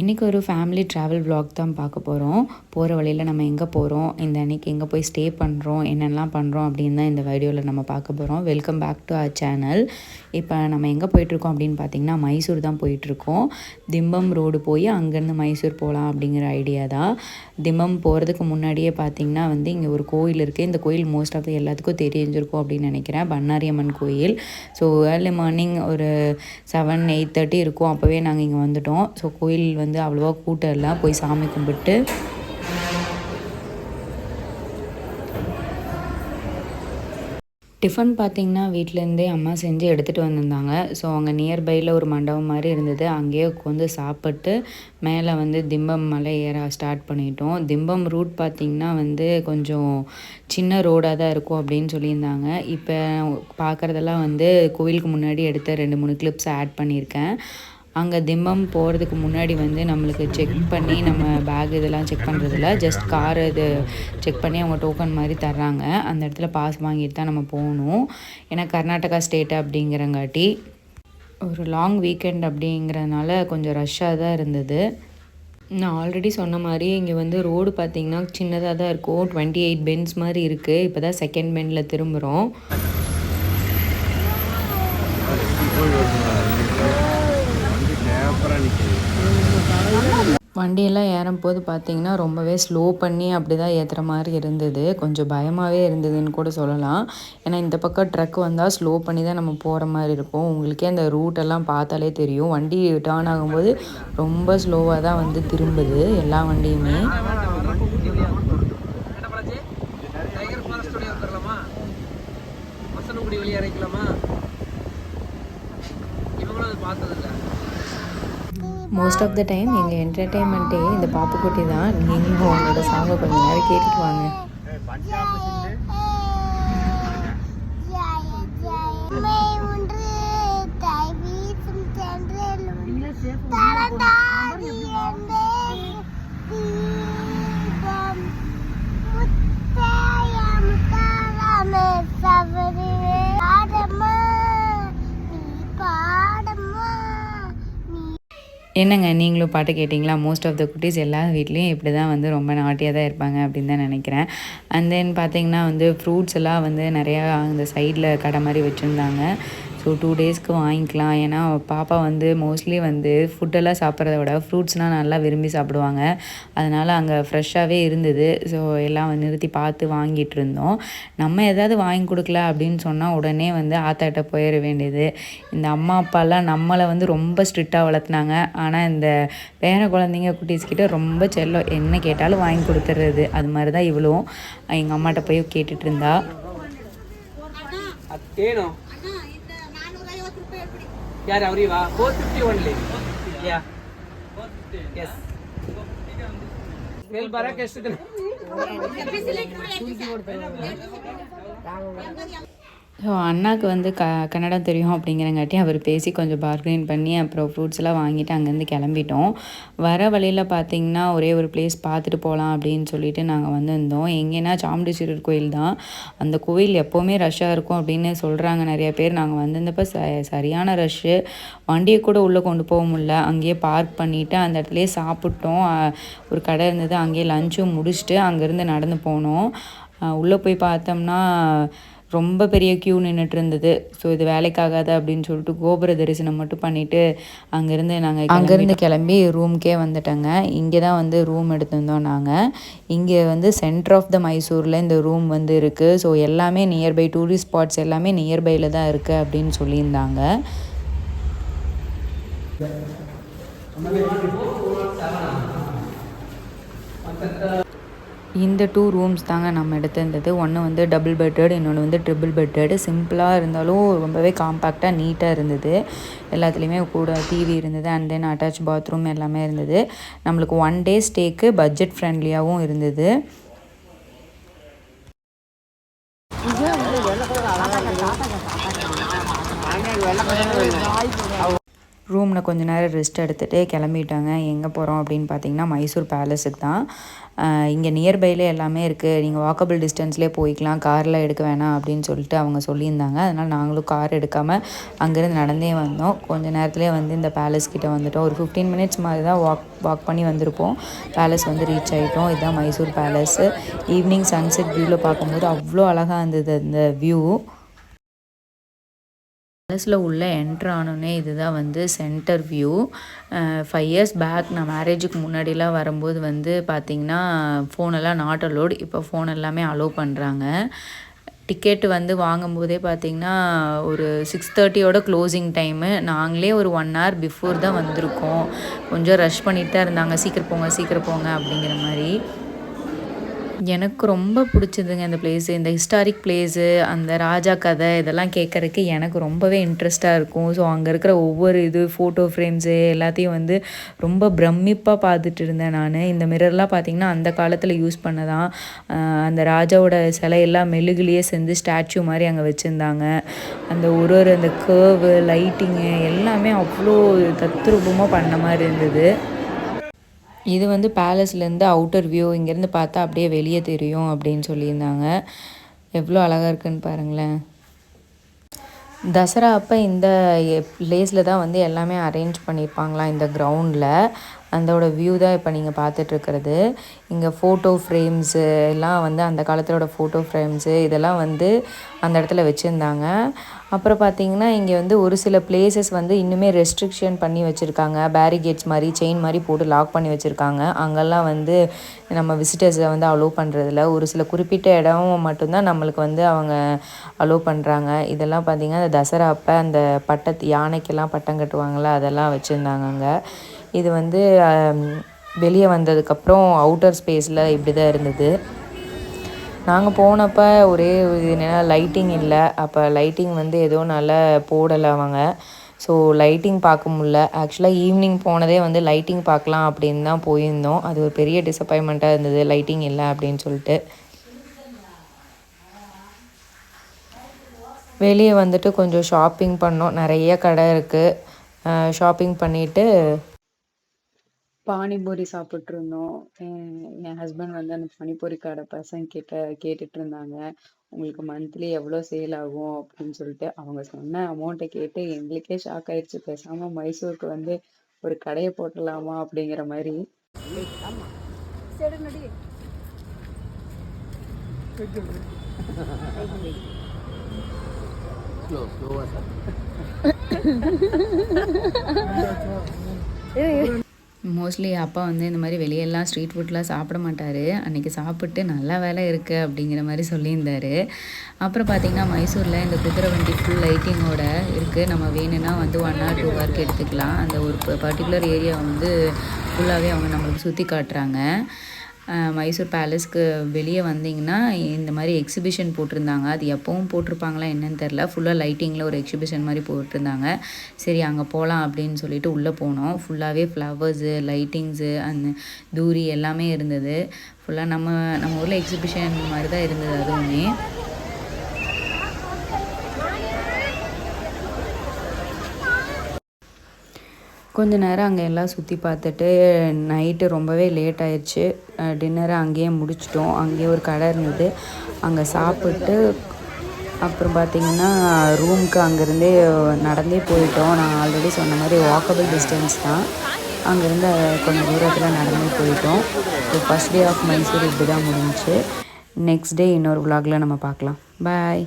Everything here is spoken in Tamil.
இன்றைக்கி ஒரு ஃபேமிலி ட்ராவல் vlog தான் பார்க்க போகிறோம். போகிற வழியில் நம்ம எங்கே போகிறோம், இந்த அன்றைக்கி எங்கே போய் ஸ்டே பண்ணுறோம், என்னெல்லாம் பண்ணுறோம் அப்படின்னு தான் இந்த வீடியோவில் நம்ம பார்க்க போகிறோம். Welcome back to our channel. இப்போ நம்ம எங்கே போயிட்டுருக்கோம் அப்படின்னு பார்த்திங்கன்னா மைசூர் தான் போயிட்டுருக்கோம். திம்பம் ரோடு போய் அங்கேருந்து மைசூர் போகலாம் அப்படிங்கிற ஐடியா தான். திம்பம் போகிறதுக்கு முன்னாடியே பார்த்திங்கன்னா இங்கே ஒரு கோயில் இருக்குது. இந்த கோயில் மோஸ்ட் ஆஃப் எல்லாத்துக்கும் தெரிஞ்சிருக்கும் அப்படின்னு நினைக்கிறேன். பண்ணாரியம்மன் கோயில். ஸோ ஏர்லி மார்னிங் ஒரு 7-8:30 இருக்கும். அப்போவே நாங்கள் இங்கே வந்துட்டோம். ஸோ கோயில் அவ்வளோவா கூட்டம் இல்லை. போய் சாமி கும்பிட்டு டிஃபன் பார்த்திங்கன்னா வீட்டிலேருந்தே அம்மா செஞ்சு எடுத்துகிட்டு வந்திருந்தாங்க. ஸோ அங்கே நியர்பையில் ஒரு மண்டபம் மாதிரி இருந்தது. அங்கேயே உட்காந்து சாப்பிட்டு மேலே திம்பம் மலை ஏற ஸ்டார்ட் பண்ணிட்டோம். திம்பம் ரூட் பார்த்திங்கன்னா கொஞ்சம் சின்ன ரோடாக தான் இருக்கும் அப்படின்னு சொல்லியிருந்தாங்க. இப்போ பார்க்குறதெல்லாம் கோவிலுக்கு முன்னாடி எடுத்த 2-3 கிளிப்ஸ் ஆட் பண்ணியிருக்கேன். அங்கே திம்பம் போகிறதுக்கு முன்னாடி நம்மளுக்கு செக் பண்ணி நம்ம பேக் இதெல்லாம் செக் பண்ணுறதில்ல. ஜஸ்ட் கார் இது செக் பண்ணி அவங்க டோக்கன் மாதிரி தர்றாங்க. அந்த இடத்துல பாஸ் வாங்கிட்டு தான் நம்ம போகணும். ஏன்னா கர்நாடகா ஸ்டேட்டு அப்படிங்கிறங்காட்டி ஒரு லாங் வீக்கெண்ட் அப்படிங்கிறதுனால கொஞ்சம் ரஷ்ஷாக தான் இருந்தது. நான் ஆல்ரெடி சொன்ன மாதிரி இங்கே ரோடு பார்த்திங்கன்னா சின்னதாக தான் இருக்கும். 28 பென்ஸ் மாதிரி இருக்குது. இப்போ தான் செகண்ட் பெண்டில் திரும்புகிறோம். வண்டியெல்லாம் ஏறும்போது பார்த்திங்கன்னா ரொம்பவே ஸ்லோ பண்ணி அப்படி தான் ஏற்றுற மாதிரி இருந்தது. கொஞ்சம் பயமாகவே இருந்ததுன்னு கூட சொல்லலாம். ஏன்னா இந்த பக்கம் ட்ரக் வந்தால் ஸ்லோ பண்ணி தான் நம்ம போகிற மாதிரி இருக்கும். உங்களுக்கே அந்த ரூட்டெல்லாம் பார்த்தாலே தெரியும். வண்டி டேர்ன் ஆகும்போது ரொம்ப ஸ்லோவாக தான் திரும்புது எல்லா வண்டியுமே. மோஸ்ட் ஆஃப் த டைம் எங்கள் என்டர்டெயின்மெண்ட்டே இந்த பாப்புக்குட்டி தான். நீங்களும் அவங்களோட சாங்கை கொஞ்சம் நேரம் கேட்டுட்டு வாங்க. என்னங்க நீங்களும் பாட்டு கேட்டிங்களா? மோஸ்ட் ஆஃப் த குட்டீஸ் எல்லா வீட்லேயும் இப்படி தான் ரொம்ப நாட்டியாக தான் இருப்பாங்க அப்படின்னு தான் நினைக்கிறேன். அண்ட் தென் பார்த்திங்கன்னா ஃப்ரூட்ஸ் எல்லாம் நிறையா அந்த சைடில் கடை மாதிரி வச்சுருந்தாங்க. ஸோ 2 டேஸ்க்கு வாங்கிக்கலாம். ஏன்னா பாப்பா மோஸ்ட்லி ஃபுட்டெல்லாம் சாப்பிட்றத விட ஃப்ரூட்ஸ்னால் நல்லா விரும்பி சாப்பிடுவாங்க. அதனால் அங்கே ஃப்ரெஷ்ஷாகவே இருந்தது. ஸோ எல்லாம் நிறுத்தி பார்த்து வாங்கிட்டு இருந்தோம். நம்ம எதாவது வாங்கி கொடுக்கல அப்படின்னு சொன்னால் உடனே ஆத்தாட்ட போயிட வேண்டியது. இந்த அம்மா அப்பாலாம் நம்மளை ரொம்ப ஸ்ட்ரிக்டாக வளர்த்துனாங்க. ஆனால் இந்த பேர குழந்தைங்க குட்டீஸ்கிட்ட ரொம்ப செல்லம். என்ன கேட்டாலும் வாங்கி கொடுத்துட்றது. அது மாதிரி தான் இவ்வளவும் எங்கள் அம்மாட்ட போய் கேட்டுட்டு இருந்தா. ಯಾರು ಅವ್ರಿವಾ 450 only ಯಾ ಎಸ್ ಮೇಲ್ ಬರಕ್ಕೆ ಎಷ್ಟು ದಿನ ஸோ அண்ணாவுக்கு கன்னடம் தெரியும் அப்படிங்கிறங்காட்டி அவர் பேசி கொஞ்சம் பார்கெயின் பண்ணி அப்புறம் ஃப்ரூட்ஸ் எல்லாம் வாங்கிட்டு அங்கேருந்து கிளம்பிட்டோம். வர வழியில் பார்த்திங்கன்னா ஒரே ஒரு பிளேஸ் பார்த்துட்டு போகலாம் அப்படின்னு சொல்லிட்டு நாங்கள் வந்திருந்தோம். எங்கேன்னா சாமுண்டீஸ்வரர் கோயில் தான். அந்த கோயில் எப்போவுமே ரஷ்ஷாக இருக்கும் அப்படின்னு சொல்கிறாங்க நிறைய பேர். நாங்கள் வந்திருந்தப்போ சரியான ரஷ்ஷு. வண்டியை கூட உள்ளே கொண்டு போக முடியல. அங்கேயே பார்க் பண்ணிவிட்டு அந்த இடத்துலையே சாப்பிட்டோம். ஒரு கடை இருந்தது, அங்கேயே லஞ்சும் முடிச்சுட்டு அங்கேருந்து நடந்து போனோம். உள்ளே போய் பார்த்தோம்னா ரொம்ப பெரிய க்யூ நின்றுட்டு இருந்தது. ஸோ இது வேலைக்காகாது அப்படின்னு சொல்லிட்டு கோபுர தரிசனம் மட்டும் பண்ணிவிட்டு அங்கேருந்து கிளம்பி ரூம்க்கே வந்துட்டோங்க. இங்கே தான் ரூம் எடுத்திருந்தோம் நாங்கள். இங்கே சென்டர் ஆஃப் த மைசூரில் இந்த ரூம் இருக்குது. ஸோ எல்லாமே நியர்பை டூரிஸ்ட் ஸ்பாட்ஸ் எல்லாமே நியர்பையில் தான் இருக்குது அப்படின்னு சொல்லியிருந்தாங்க. இந்த 2 ரூம்ஸ் தாங்க நம்ம எடுத்திருந்தது. ஒன்று டபுள் பெட்டட், இன்னொன்று ட்ரிபிள் பெட்டட். சிம்பிளாக இருந்தாலும் ரொம்பவே காம்பேக்டாக நீட்டாக இருந்தது. எல்லாத்துலேயுமே கூட டிவி இருந்தது. அண்ட் தென் அட்டாச் பாத்ரூம் எல்லாமே இருந்தது. நம்மளுக்கு 1 டே ஸ்டேக்கு பட்ஜெட் ஃப்ரெண்ட்லியாகவும் இருந்தது. ரூமில் கொஞ்ச நேரம் ரெஸ்ட் எடுத்துகிட்டு கிளம்பிட்டாங்க. எங்கே போகிறோம் அப்படின்னு பார்த்தீங்கன்னா மைசூர் பேலஸுக்கு தான். இங்கே நியர்பைலே எல்லாமே இருக்குது, நீங்கள் வாக்கபிள் டிஸ்டன்ஸ்லேயே போய்க்கலாம், காரில் எடுக்க வேணாம் அப்படின்னு சொல்லிட்டு அவங்க சொல்லியிருந்தாங்க. அதனால் நாங்களும் கார் எடுக்காமல் அங்கேருந்து நடந்தே வந்தோம். கொஞ்சம் நேரத்துலேயே வந்து இந்த பேலஸ் கிட்டே வந்துவிட்டோம். ஒரு 15 மினிட்ஸ் மாதிரி தான் வாக் பண்ணி வந்திருப்போம். பேலஸ் வந்து ரீச் ஆகிட்டோம். இதுதான் மைசூர் பேலஸு. ஈவினிங் சன்செட் வியூவில் பார்க்கும்போது அவ்வளோ அழகாக இருந்தது அந்த வியூ. பேலஸில் உள்ளே என்ட்ரு ஆனோடனே இதுதான் வந்து சென்டர் வியூ. 5 இயர்ஸ் பேக் நான் மேரேஜுக்கு முன்னாடிலாம் வரும்போது வந்து பார்த்திங்கன்னா ஃபோனெல்லாம் நாட் அலோட். இப்போ ஃபோன் எல்லாமே அலோவ் பண்ணுறாங்க. டிக்கெட்டு வந்து வாங்கும்போதே பார்த்திங்கன்னா ஒரு 6:30 க்ளோசிங் டைமு. நாங்களே ஒரு 1 hour பிஃபோர் தான் வந்திருக்கோம். கொஞ்சம் ரஷ் பண்ணிட்டு தான் இருந்தாங்க, சீக்கிரம் போங்க அப்படிங்கிற மாதிரி. எனக்கு ரொம்ப பிடிச்சதுங்க இந்த பிளேஸு. இந்த ஹிஸ்டாரிக் பிளேஸு, அந்த ராஜா கதை இதெல்லாம் கேட்குறதுக்கு எனக்கு ரொம்பவே இன்ட்ரெஸ்ட்டாக இருக்கும். ஸோ அங்கே இருக்கிற ஒவ்வொரு ஃபோட்டோ ஃப்ரேம்ஸு எல்லாத்தையும் வந்து ரொம்ப பிரமிப்பாக பார்த்துட்டு இருந்தேன் நான். இந்த மிரர்லாம் பார்த்திங்கன்னா அந்த காலத்தில் யூஸ் பண்ணதான். அந்த ராஜாவோட சிலையெல்லாம் மெழுகுலேயே செஞ்சு ஸ்டாச்சு மாதிரி அங்கே வச்சுருந்தாங்க. அந்த அந்த கர்வு, லைட்டிங்கு எல்லாமே அவ்வளோ தத்ரூபமாக பண்ண மாதிரி இருந்தது. இது வந்து பேலஸ்லேருந்து அவுட்டர் வியூ. இங்கேருந்து பார்த்தா அப்படியே வெளியே தெரியும் அப்படின்னு சொல்லியிருந்தாங்க. எவ்வளோ அழகாக இருக்குன்னு பாருங்களேன். தசரா அப்போ இந்த பிளேஸில் தான் வந்து எல்லாமே அரேஞ்ச் பண்ணியிருப்பாங்களாம், இந்த கிரவுண்டில். அதோட வியூ தான் இப்போ நீங்கள் பார்த்துட்ருக்கிறது. இங்கே ஃபோட்டோ ஃப்ரேம்ஸு எல்லாம் வந்து அந்த காலத்தோட ஃபோட்டோ ஃப்ரேம்ஸு இதெல்லாம் வந்து அந்த இடத்துல வச்சுருந்தாங்க. அப்புறம் பார்த்திங்கன்னா இங்கே வந்து ஒரு சில பிளேசஸ் வந்து இன்னுமே ரெஸ்ட்ரிக்ஷன் பண்ணி வச்சுருக்காங்க. பேரிகேட்ஸ் மாதிரி செயின் மாதிரி போட்டு லாக் பண்ணி வச்சுருக்காங்க. அங்கெல்லாம் வந்து நம்ம விசிட்டர்ஸை வந்து அலோவ் பண்ணுறதில்ல. ஒரு சில குறிப்பிட்ட இடம் மட்டும்தான் நம்மளுக்கு வந்து அவங்க அலோவ் பண்ணுறாங்க. இதெல்லாம் பார்த்திங்கன்னா அந்த தசரா அப்போ அந்த யானைக்கெல்லாம் பட்டம் கட்டுவாங்களே அதெல்லாம் வச்சுருந்தாங்க அங்கே. இது வந்து வெளியே வந்ததுக்கப்புறம் அவுட்டர் ஸ்பேஸில் இப்படி தான் இருந்தது. நாங்கள் போனப்போ ஒரே என்னென்னா லைட்டிங் இல்லை. அப்போ லைட்டிங் வந்து ஏதோ நல்லா போடலை அவங்க. ஸோ லைட்டிங் பார்க்க முடில. ஆக்சுவலாக ஈவினிங் போனதே வந்து லைட்டிங் பார்க்கலாம் அப்படின்னு தான் போயிருந்தோம். அது ஒரு பெரிய டிசப்பாயின்மெண்ட்டாக இருந்தது, லைட்டிங் இல்லை அப்படின்னு சொல்லிட்டு. வெளியே வந்துட்டு கொஞ்சம் ஷாப்பிங் பண்ணோம். நிறைய கடை இருக்குது. ஷாப்பிங் பண்ணிவிட்டு பானிபூரி சாப்பிட்ருந்தோம். என் ஹஸ்பண்ட் வந்து அந்த பானிபூரி கடை பசங்க கேட்டுட்டு இருந்தாங்க, உங்களுக்கு மந்த்லி எவ்வளோ சேல் ஆகும் அப்படின்னு சொல்லிட்டு. அவங்க சொன்ன அமௌண்ட்டை கேட்டு எங்களுக்கே ஷாக் ஆயிடுச்சு. பேசாமல் மைசூருக்கு வந்து ஒரு கடையை போட்டலாமா அப்படிங்கிற மாதிரி. மோஸ்ட்லி அப்பா வந்து இந்த மாதிரி வெளியெல்லாம் ஸ்ட்ரீட் ஃபுட்லாம் சாப்பிட மாட்டார். அன்றைக்கி சாப்பிட்டு நல்லா வேலை இருக்குது அப்படிங்கிற மாதிரி சொல்லியிருந்தார். அப்புறம் பார்த்திங்கன்னா மைசூரில் இந்த குதிரை வண்டி ஃபுல் லைட்டிங்கோட இருக்குது. நம்ம வேணும்னா வந்து 1 hour 2 hour எடுத்துக்கலாம். அந்த ஒரு பர்டிகுலர் ஏரியா வந்து ஃபுல்லாகவே அவங்க நம்மளுக்கு சுற்றி காட்டுறாங்க. மைசூர் பேலஸ்க்கு வெளியே வந்தீங்கன்னா இந்த மாதிரி எக்ஸிபிஷன் போட்டிருந்தாங்க. அது எப்போவும் போட்டிருப்பாங்களா என்னன்னு தெரில. ஃபுல்லாக லைட்டிங்கில் ஒரு எக்ஸிபிஷன் மாதிரி போட்டிருந்தாங்க. சரி அங்கே போகலாம் அப்படின்னு சொல்லிட்டு உள்ளே போனோம். ஃபுல்லாகவே ஃப்ளவர்ஸு, லைட்டிங்ஸு, அந்த தூரி எல்லாமே இருந்தது. ஃபுல்லாக நம்ம ஊரில் எக்ஸிபிஷன் மாதிரி தான் இருந்தது அதுவுமே. கொஞ்ச நேரம் அங்கே எல்லாம் சுற்றி பார்த்துட்டு நைட்டு ரொம்பவே லேட் ஆயிடுச்சு. டின்னரை அங்கேயே முடிச்சிட்டோம். அங்கேயே ஒரு கடை இருந்தது, அங்கே சாப்பிட்டு அப்புறம் பார்த்திங்கன்னா ரூமுக்கு அங்கேருந்தே நடந்தே போயிட்டோம். நான் ஆல்ரெடி சொன்ன மாதிரி வாக்கபிள் டிஸ்டன்ஸ் தான். அங்கேருந்து கொஞ்சம் தூரத்தில் நடந்தே போயிட்டோம். So first day of Mysore இப்படி தான் முடிஞ்சிச்சு. நெக்ஸ்ட் டே இன்னொரு vlogல நம்ம பார்க்கலாம். பாய்.